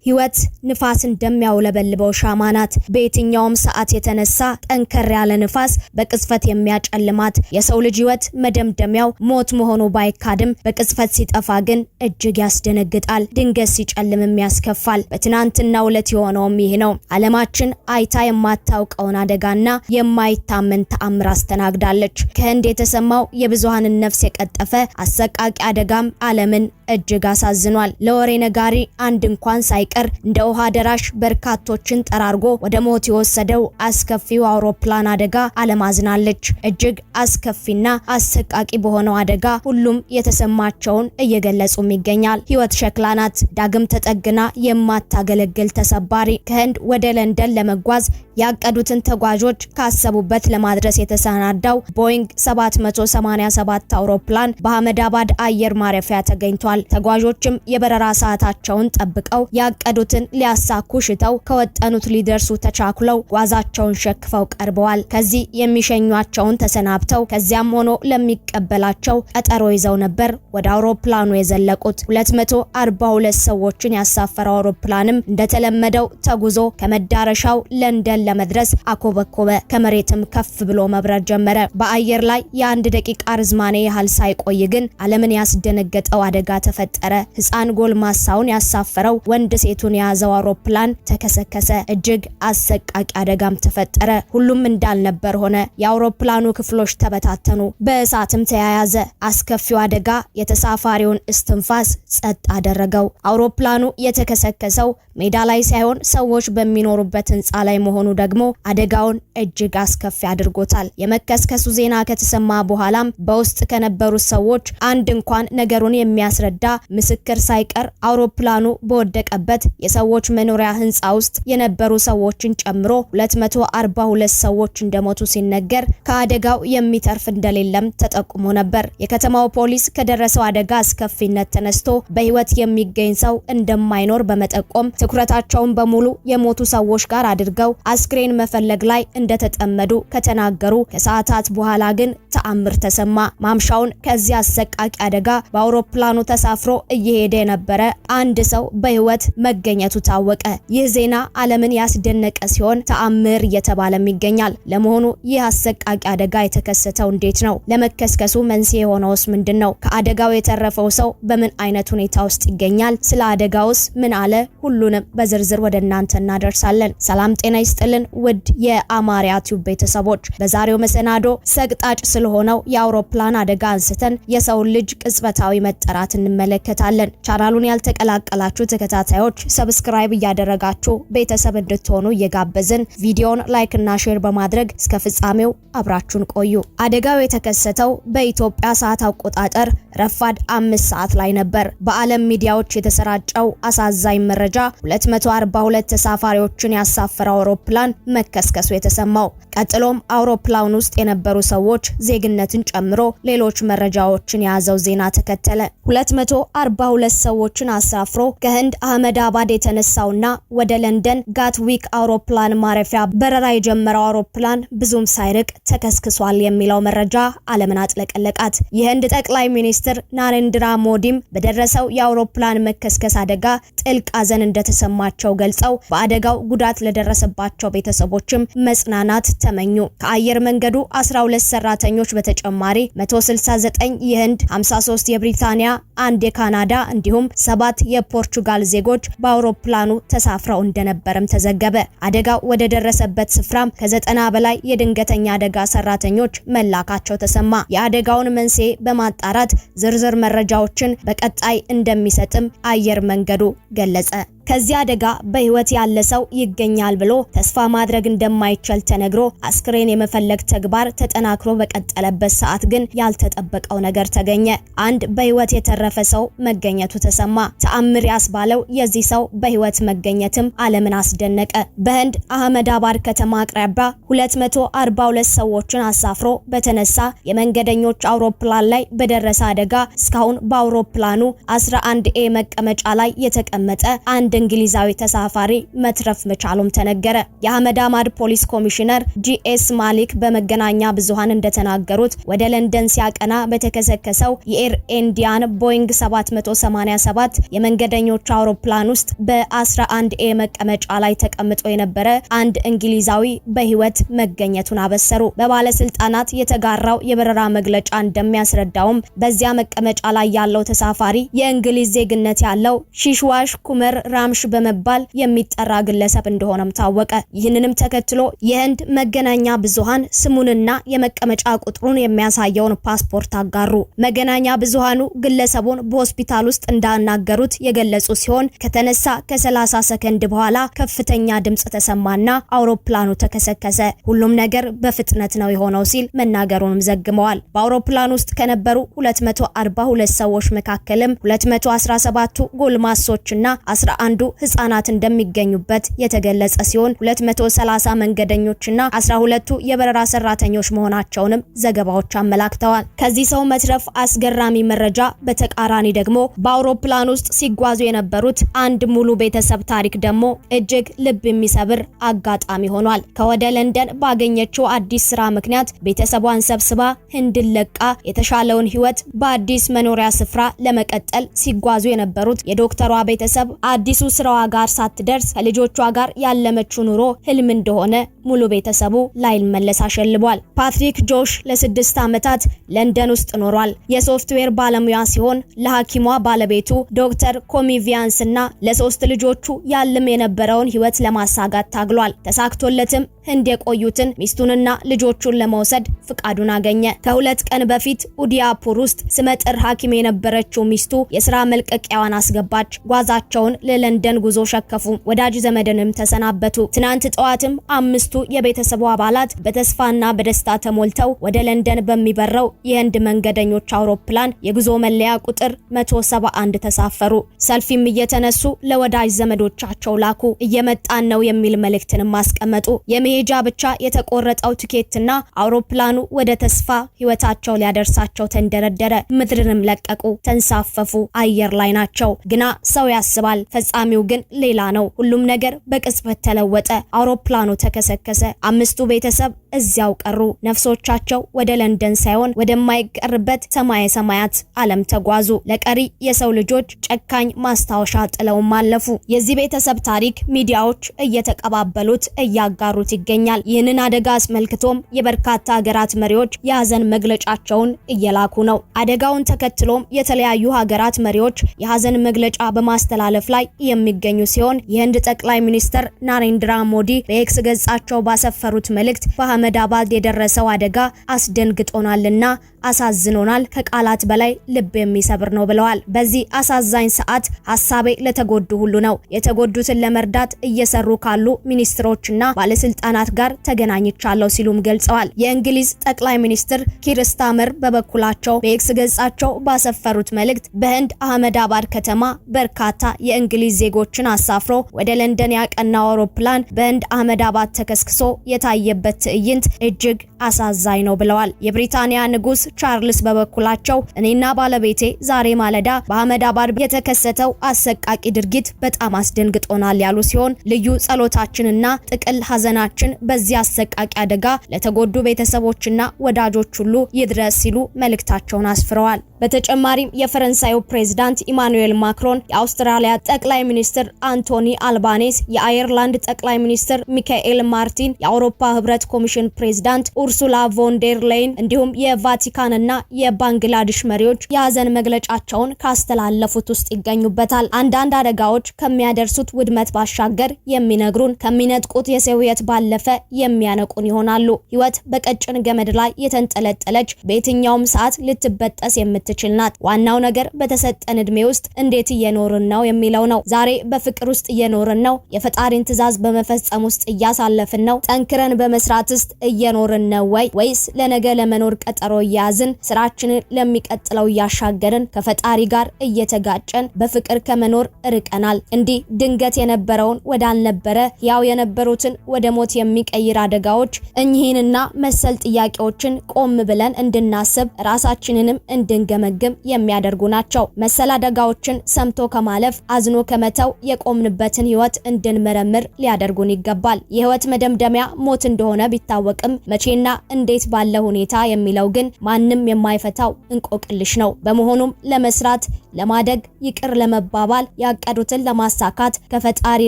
ህይወት ንፋስ እንደሚያውለበልበው ሻማ ናት። በየትኛውም ሰዓት የተነሳ ጠንከር ያለ ንፋስ በቅጽበት የሚያጨልማት የሰው ልጅ ህይወት መደምደሚያው ሞት መሆኑ ባይካድም በቅጽበት ሲጠፋ ግን እጅግ ያስደነግጣል። ድንገት ሲጨልምም ያስከፋል። በትናንትናው ዕለት የሆነውም ይህ ነው። ዓለማችን አይታ የማታውቀውን አደጋና የማይታመን ተአምር አስተናግዳለች። ከህንድ የተሰማው የብዙሃንን ነፍስ የቀጠፈ አሰቃቂ አደጋም ዓለምን እጅግ አሳዝኗል። ለወሬ ነጋሪ አንድ እንኳን ሳይቀር እንደ ውሃ ደራሽ በርካቶችን ጠራርጎ ወደ ሞት የወሰደው አስከፊው አውሮፕላን አደጋ ዓለም አዝናለች። እጅግ አስከፊና አሰቃቂ በሆነው አደጋ ሁሉም የተሰማቸውን እየገለጹም ይገኛል። ህይወት ሸክላ ናት። ዳግም ተጠግና የማታገለግል ተሰባሪ። ከህንድ ወደ ለንደን ለመጓዝ ያቀዱትን ተጓዦች ካሰቡበት ለማድረስ የተሰናዳው ቦይንግ 787 አውሮፕላን በአህመዳባድ አየር ማረፊያ ተገኝቷል። ተጓዦችም የበረራ ሰዓታቸውን ጠብቀው ያቀዱትን ሊያሳኩ ሽተው ከወጠኑት ሊደርሱ ተቻኩለው ጓዛቸውን ሸክፈው ቀርበዋል። ከዚህ የሚሸኟቸውን ተሰናብተው ከዚያም ሆኖ ለሚቀበላቸው ቀጠሮ ይዘው ነበር ወደ አውሮፕላኑ የዘለቁት። 242 ሰዎችን ያሳፈረው አውሮፕላንም እንደተለመደው ተጉዞ ከመዳረሻው ለንደን ለመድረስ አኮበኮበ። ከመሬትም ከፍ ብሎ መብረር ጀመረ። በአየር ላይ የአንድ ደቂቃ ርዝማኔ ያህል ሳይቆይ ግን ዓለምን ያስደነገጠው አደጋ ተፈጠረ። ህፃን ጎልማሳውን ያሳፈረው ወንድ ሴቱን የያዘው አውሮፕላን ተከሰከሰ። እጅግ አሰቃቂ አደጋም ተፈጠረ። ሁሉም እንዳልነበር ሆነ። የአውሮፕላኑ ክፍሎች ተበታተኑ፣ በእሳትም ተያያዘ። አስከፊው አደጋ የተሳፋሪውን እስትንፋስ ጸጥ አደረገው። አውሮፕላኑ የተከሰከሰው ሜዳ ላይ ሳይሆን ሰዎች በሚኖሩበት ህንፃ ላይ መሆኑ ደግሞ አደጋውን እጅግ አስከፊ አድርጎታል። የመከስከሱ ዜና ከተሰማ በኋላም በውስጥ ከነበሩ ሰዎች አንድ እንኳን ነገሩን የሚያስረዳ ምስክር ሳይቀር አውሮፕላኑ በወደቀበት የሰዎች መኖሪያ ህንፃ ውስጥ የነበሩ ሰዎችን ጨምሮ 242 ሰዎች እንደሞቱ ሲነገር ከአደጋው የሚተርፍ እንደሌለም ተጠቁሞ ነበር። የከተማው ፖሊስ ከደረሰው አደጋ አስከፊነት ተነስቶ በህይወት የሚገኝ ሰው እንደማይኖር በመጠቆም ትኩረታቸውን በሙሉ የሞቱ ሰዎች ጋር አድርገው አስክሬን መፈለግ ላይ እንደተጠመዱ ከተናገሩ ከሰዓታት በኋላ ግን ተአምር ተሰማ። ማምሻውን ከዚህ አሰቃቂ አደጋ በአውሮፕላኑ ተሳፍሮ እየሄደ የነበረ አንድ ሰው በህይወት መገኘቱ ታወቀ። ይህ ዜና ዓለምን ያስደነቀ ሲሆን ተአምር እየተባለም ይገኛል። ለመሆኑ ይህ አሰቃቂ አደጋ የተከሰተው እንዴት ነው? ለመከስከሱ መንስኤ የሆነውስ ምንድነው? ከአደጋው የተረፈው ሰው በምን አይነት ሁኔታ ውስጥ ይገኛል? ስለ አደጋውስ ምን አለ? ሁሉንም በዝርዝር ወደ እናንተ እናደርሳለን። ሰላም ጤና ይስጥልን ውድ የአማርያ ቲዩብ ቤተሰቦች፣ በዛሬው መሰናዶ ሰቅጣጭ ስለሆነው የአውሮፕላን አደጋ አንስተን የሰው ልጅ ቅጽበታዊ መጠራት እንመለከታለን። ቻናሉን ያልተቀላቀላችሁ ተከታታዮች ሰብስክራይብ እያደረጋችሁ ቤተሰብ እንድትሆኑ እየጋበዝን ቪዲዮውን ላይክ እና ሼር በማድረግ እስከ ፍጻሜው አብራችሁን ቆዩ። አደጋው የተከሰተው በኢትዮጵያ ሰዓት አቆጣጠር ረፋድ 5 ሰዓት ላይ ነበር። በዓለም ሚዲያዎች የተሰራጨው አሳዛኝ መረጃ 242 ተሳፋሪዎችን ያሳፈረው አውሮፕላን መከስከሱ የተሰማው። ቀጥሎም አውሮፕላን ውስጥ የነበሩ ሰዎች ዜግነትን ጨምሮ ሌሎች መረጃዎችን የያዘው ዜና ተከተለ። 242 ሰዎችን አሳፍሮ ከህንድ አህመዳባድ የተነሳውና ወደ ለንደን ጋትዊክ አውሮፕላን ማረፊያ በረራ የጀመረው አውሮፕላን ብዙም ሳይርቅ ተከስክሷል የሚለው መረጃ ዓለምን አጥለቀለቃት። የህንድ ጠቅላይ ሚኒስትር ናሬንድራ ሞዲም በደረሰው የአውሮፕላን መከስከስ አደጋ ጥልቅ ሐዘን እንደተሰማቸው ገልጸው በአደጋው ጉዳት ለደረሰባቸው ቤተሰቦችም መጽናናት ተመኙ። ከአየር መንገዱ 12 ሰራተኞች በተጨማሪ 169 የህንድ፣ 53 የብሪታንያ፣ 1 የካናዳ እንዲሁም 7 የፖርቹጋል ዜጎች በአውሮፕላኑ ተሳፍረው እንደነበረም ተዘገበ። አደጋው ወደ ደረሰበት ስፍራም ከ90 በላይ የድንገተኛ አደጋ ሰራተኞች መላካቸው ተሰማ። የአደጋውን መንስኤ በማጣራት ዝርዝር መረጃዎችን በቀጣይ እንደሚሰጥም አየር መንገዱ ገለጸ። ከዚህ አደጋ በህይወት ያለ ሰው ይገኛል ብሎ ተስፋ ማድረግ እንደማይቻል ተነግሮ አስክሬን የመፈለግ ተግባር ተጠናክሮ በቀጠለበት ሰዓት ግን ያልተጠበቀው ነገር ተገኘ። አንድ በህይወት የተረፈ ሰው መገኘቱ ተሰማ። ተአምር ያስባለው የዚህ ሰው በህይወት መገኘትም ዓለምን አስደነቀ። በህንድ አህመዳባድ ከተማ አቅራቢያ 242 ሰዎችን አሳፍሮ በተነሳ የመንገደኞች አውሮፕላን ላይ በደረሰ አደጋ እስካሁን በአውሮፕላኑ 11A መቀመጫ ላይ የተቀመጠ አንድ እንግሊዛዊ ተሳፋሪ መትረፍ መቻሉም ተነገረ። የአህመድ አማድ ፖሊስ ኮሚሽነር ጂኤስ ማሊክ በመገናኛ ብዙሃን እንደተናገሩት ወደ ለንደን ሲያቀና በተከሰከሰው የኤር ኢንዲያን ቦይንግ 787 የመንገደኞች አውሮፕላን ውስጥ በ11A መቀመጫ ላይ ተቀምጦ የነበረ አንድ እንግሊዛዊ በህይወት መገኘቱን አበሰሩ። በባለስልጣናት የተጋራው የበረራ መግለጫ እንደሚያስረዳውም በዚያ መቀመጫ ላይ ያለው ተሳፋሪ የእንግሊዝ ዜግነት ያለው ሺሽዋሽ ኩመር ራምሽ በመባል የሚጠራ ግለሰብ እንደሆነም ታወቀ። ይህንንም ተከትሎ የህንድ መገናኛ ብዙሃን ስሙንና የመቀመጫ ቁጥሩን የሚያሳየውን ፓስፖርት አጋሩ። መገናኛ ብዙሃኑ ግለሰቡን በሆስፒታል ውስጥ እንዳናገሩት የገለጹ ሲሆን ከተነሳ ከ30 ሰከንድ በኋላ ከፍተኛ ድምጽ ተሰማና አውሮፕላኑ ተከሰከሰ። ሁሉም ነገር በፍጥነት ነው የሆነው ሲል መናገሩንም ዘግመዋል። በአውሮፕላኑ ውስጥ ከነበሩ 242 ሰዎች መካከልም 217ቱ ጎልማሶችና 11ዱ ህፃናት እንደሚገኙበት የተገለጸ ሲሆን 230 መንገደኞችና 12ቱ የበረራ ሰራተኞች መሆናቸውንም ዘገባዎች አመላክተዋል። ከዚህ ሰው መትረፍ አስገራሚ መረጃ በተቃራኒ ደግሞ በአውሮፕላን ውስጥ ሲጓዙ የነበሩት አንድ ሙሉ ቤተሰብ ታሪክ ደግሞ እጅግ ልብ የሚሰብር አጋጣሚ ሆኗል። ከወደ ለንደን ባገኘችው አዲስ ስራ ምክንያት ቤተሰቧን ሰብስባ ህንድን ለቃ የተሻለውን ህይወት በአዲስ መኖሪያ ስፍራ ለመቀጠል ሲጓዙ የነበሩት የዶክተሯ ቤተሰብ አዲሱ ስራዋ ጋር ሳትደርስ ከልጆቿ ጋር ያለመችው ኑሮ ህልም እንደሆነ ሙሉ ቤተሰቡ ላይመለስ አሸልቧል። ፓትሪክ ጆሽ ለ6 ዓመታት ለንደን ውስጥ ኖሯል። የሶፍትዌር ባለሙያ ሲሆን ለሐኪሟ ባለቤቱ ዶክተር ኮሚቪያንስና ለ3 ልጆቹ ያልም የነበረውን ህይወት ለማሳጋት ታግሏል። ተሳክቶለትም ህንድ የቆዩትን ሚስቱንና ልጆቹን ለመውሰድ ፍቃዱን አገኘ። ከ2 ቀን በፊት ኡዲያፑር ውስጥ ስመጥር ሐኪም የነበረችው ሚስቱ የሥራ መልቀቂያዋን አስገባች። ጓዛቸውን ለለንደን ጉዞ ሸከፉ። ወዳጅ ዘመድንም ተሰናበቱ። ትናንት ጠዋትም 5ቱ የቤተሰቡ አባላት በተስፋና በደስታ ተሞልተው ወደ ለንደን በሚበረው የህንድ መንገደኞች አውሮፕላን የጉዞ መለያ ቁጥር 171 ተሳፈሩ። ሰልፊም እየተነሱ ለወዳጅ ዘመዶቻቸው ላኩ። እየመጣን ነው የሚል መልእክትንም አስቀመጡ። የመሄጃ ብቻ የተቆረጠው ቲኬትና አውሮፕላኑ ወደ ተስፋ ህይወታቸው ሊያደርሳቸው ተንደረደረ። ምድርንም ለቀቁ፣ ተንሳፈፉ፣ አየር ላይ ናቸው። ግና ሰው ያስባል፣ ፈጻሚው ግን ሌላ ነው። ሁሉም ነገር በቅጽበት ተለወጠ። አውሮፕላኑ ተከሰከሰ። 5ቱ ቤተሰብ እዚያው ቀሩ። ነፍሶቻቸው ወደ ለንደን ሳይሆን ወደማይቀርበት ሰማየ ሰማያት ዓለም ተጓዙ። ለቀሪ የሰው ልጆች ጨካኝ ማስታወሻ ጥለውም አለፉ። የዚህ ቤተሰብ ታሪክ ሚዲያዎች እየተቀባበሉት እያጋሩት ይገኛል። ይህንን አደጋ አስመልክቶም የበርካታ ሀገራት መሪዎች የሀዘን መግለጫቸውን እየላኩ ነው። አደጋውን ተከትሎም የተለያዩ ሀገራት መሪዎች የሀዘን መግለጫ በማስተላለፍ ላይ የሚገኙ ሲሆን የህንድ ጠቅላይ ሚኒስትር ናሬንድራ ሞዲ በኤክስ ገጻቸው ባሰፈሩት መልእክት በአህመድ አባድ የደረሰው አደጋ አስደንግጦናልና አሳዝኖናል፣ ከቃላት በላይ ልብ የሚሰብር ነው ብለዋል። በዚህ አሳዛኝ ሰዓት ሐሳቤ ለተጎዱ ሁሉ ነው። የተጎዱትን ለመርዳት እየሰሩ ካሉ ሚኒስትሮችና ባለስልጣናት ጋር ተገናኝቻለሁ ሲሉም ገልጸዋል። የእንግሊዝ ጠቅላይ ሚኒስትር ኪር ስታመር በበኩላቸው በኤክስ ገጻቸው ባሰፈሩት መልእክት በህንድ አህመድ አባድ ከተማ በርካታ የእንግሊዝ ዜጎችን አሳፍሮ ወደ ለንደን ያቀናው አውሮፕላን በህንድ አህመድ አባድ ተከስክሶ የታየበት ትዕይንት እጅግ አሳዛኝ ነው ብለዋል። የብሪታንያ ንጉስ ቻርልስ በበኩላቸው እኔና ባለቤቴ ዛሬ ማለዳ በአህመድ አባድ የተከሰተው አሰቃቂ ድርጊት በጣም አስደንግጦናል ያሉ ሲሆን ልዩ ጸሎታችንና ጥቅል ሐዘናችን በዚህ አሰቃቂ አደጋ ለተጎዱ ቤተሰቦችና ወዳጆች ሁሉ ይድረስ ሲሉ መልእክታቸውን አስፍረዋል። በተጨማሪም የፈረንሳዩ ፕሬዝዳንት ኢማኑኤል ማክሮን፣ የአውስትራሊያ ጠቅላይ ሚኒስትር አንቶኒ አልባኔስ፣ የአየርላንድ ጠቅላይ ሚኒስትር ሚካኤል ማርቲን፣ የአውሮፓ ህብረት ኮሚሽን ፕሬዝዳንት ኡርሱላ ቮን ዴር ሌይን እንዲሁም የቫቲካንና የባንግላዴሽ መሪዎች የሀዘን መግለጫቸውን ካስተላለፉት ውስጥ ይገኙበታል። አንዳንድ አደጋዎች ከሚያደርሱት ውድመት ባሻገር የሚነግሩን፣ ከሚነጥቁት የሰው ህይወት ባለፈ የሚያነቁን ይሆናሉ። ህይወት በቀጭን ገመድ ላይ የተንጠለጠለች በየትኛውም ሰዓት ልትበጠስ የምትችል ናት። ዋናው ነገር በተሰጠን እድሜ ውስጥ እንዴት እየኖርን ነው የሚለው ነው። ዛሬ በፍቅር ውስጥ እየኖርን ነው? የፈጣሪን ትዕዛዝ በመፈጸም ውስጥ እያሳለፍን ነው? ጠንክረን በመስራትስ በትዕግስት እየኖርን ነው ወይስ ለነገ ለመኖር ቀጠሮ ያዝን ስራችንን ለሚቀጥለው ያሻገርን ከፈጣሪ ጋር እየተጋጨን በፍቅር ከመኖር ርቀናል? እንዲህ ድንገት የነበረውን ወዳልነበረ ያው የነበሩትን ወደ ሞት የሚቀይር አደጋዎች እኚህንና መሰል ጥያቄዎችን ቆም ብለን እንድናስብ ራሳችንንም እንድንገመግም የሚያደርጉ ናቸው። መሰል አደጋዎችን ሰምቶ ከማለፍ አዝኖ ከመተው የቆምንበትን ህይወት እንድንመረምር ሊያደርጉን ይገባል። የህይወት መደምደሚያ ሞት እንደሆነ ቢታወቅም መቼና እንዴት ባለ ሁኔታ የሚለው ግን ማንም የማይፈታው እንቆቅልሽ ነው። በመሆኑም ለመስራት፣ ለማደግ፣ ይቅር ለመባባል፣ ያቀዱትን ለማሳካት፣ ከፈጣሪ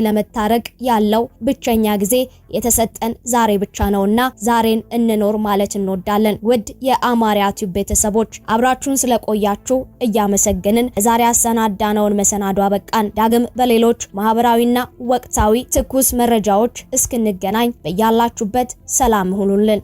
ለመታረቅ ያለው ብቸኛ ጊዜ የተሰጠን ዛሬ ብቻ ነውና ዛሬን እንኖር ማለት እንወዳለን። ውድ የአማርያ ቲዩብ ቤተሰቦች አብራችሁን ስለቆያችሁ እያመሰገንን ዛሬ አሰናዳነውን መሰናዶ አበቃን። ዳግም በሌሎች ማህበራዊና ወቅታዊ ትኩስ መረጃዎች እስክንገናኝ በያላችሁበት ሰላም ሁኑልን።